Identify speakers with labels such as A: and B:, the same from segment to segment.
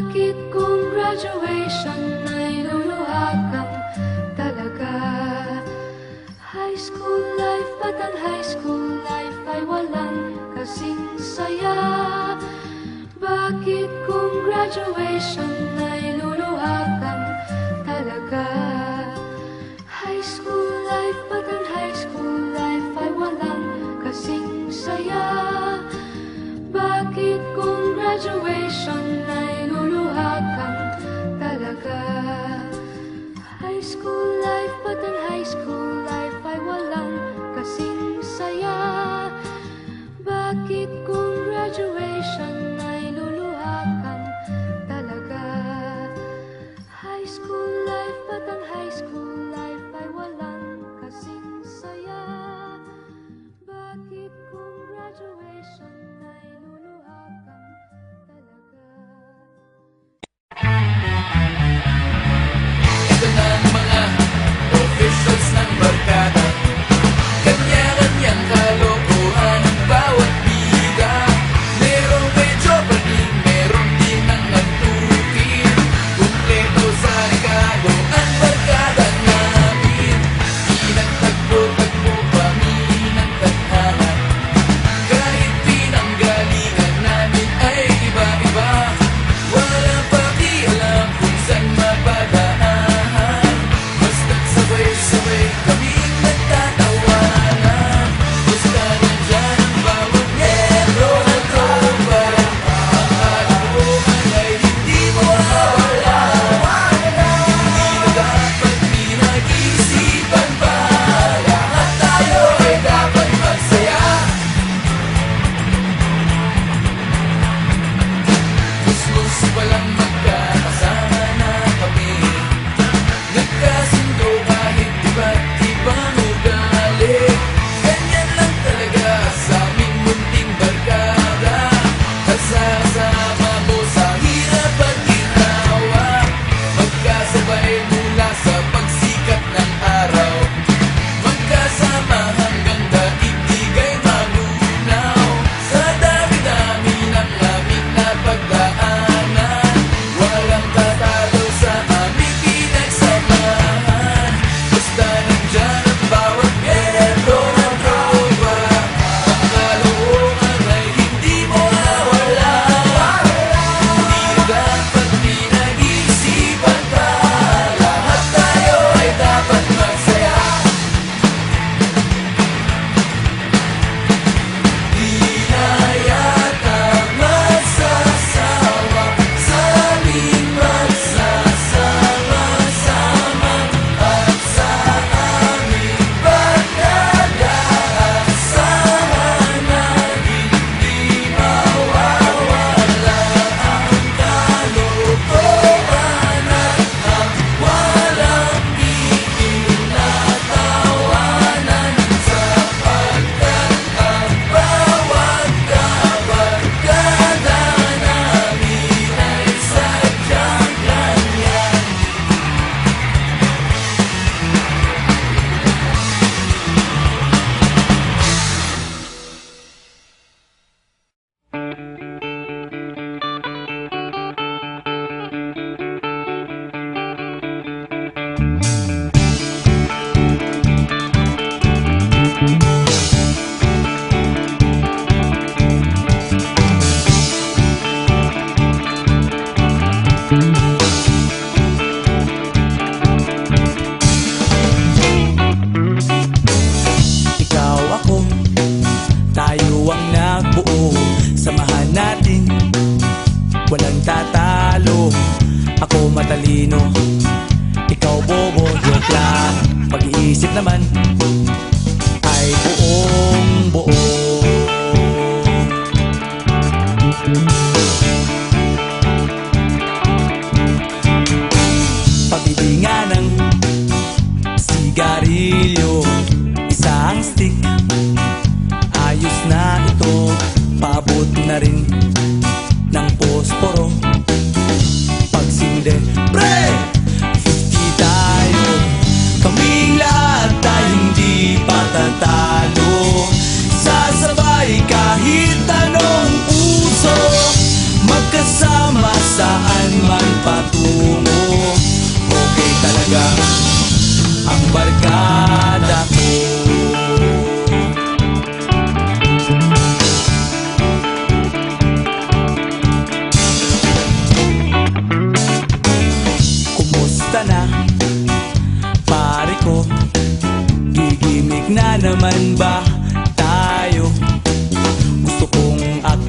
A: Bakit kung graduation ay luluha kang talaga? High school life, ba't ang high school life ay walang kasing saya? Bakit kung graduation ay luluha kang talaga? High school life, ba't ang high school life ay walang kasing saya? Bakit kung graduation ay luluha kang talaga? High school life, ba't ang high school life ay walang kasing saya? Bakit kung graduation ay luluha kang talaga?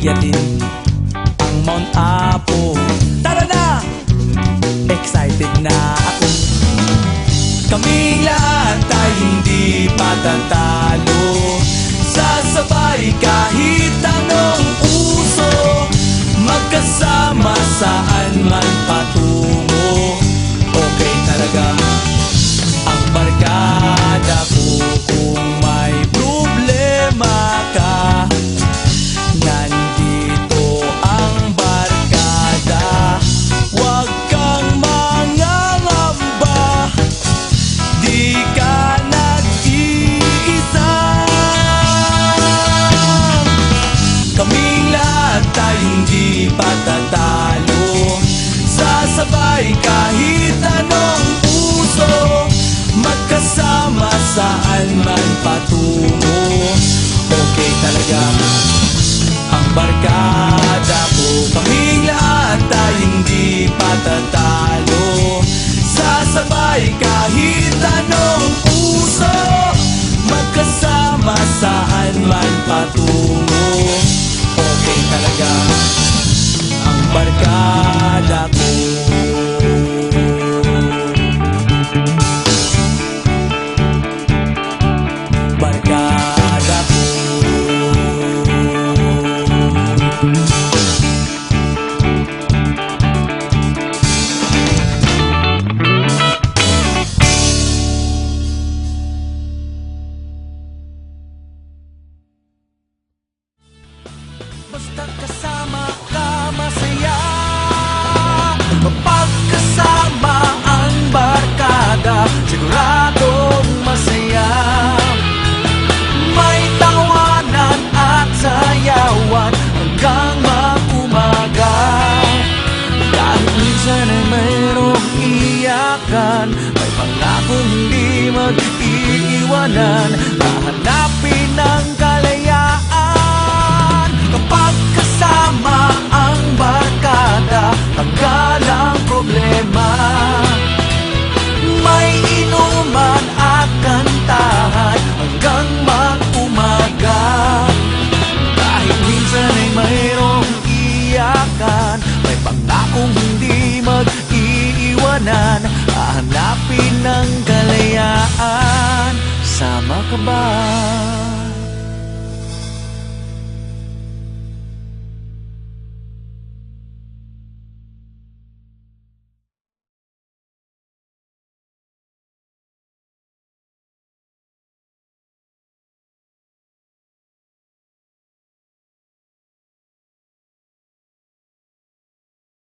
B: akyatin ang Mount Apo. Tara na! Excited na ako. Kaming lahat ay hindi patatalo. Sasabay kahit anong uso, magkasama saan man patungo. Okay talaga ang barkada ko. Kung may problema ka, nandito ang barkada. Huwag kang mangangamba, di ka nag-iisa. Kaming lahat ay hindi patatalo. Sasabay kahit anong uso, magkasama saan man patungo. Okay talaga ang barkada ko. Kaming lahat ay hindi patatalo. Sasabay kahit anong uso, magkasama saan man patungo. Okay talaga ang barkada ko. Barkada ko. Basta kasama ka, masaya. Kapag kasama ang barkada, siguradong masaya. May tawanan at sayawan hanggang mag-umaga. Kahit minsan ay mayroong iyakan, may pangakong hindi mag-iiwanan. Hahanapin ang kalayaan. Kapag kasama ang barkada, tanggal ang problema. May inuman at kantahan hanggang mag-umaga. Kahit minsan ay mayroong iyakan, may pangakong hindi mag-iiwanan. Hahanapin ang kalayaan. Sama ka ba?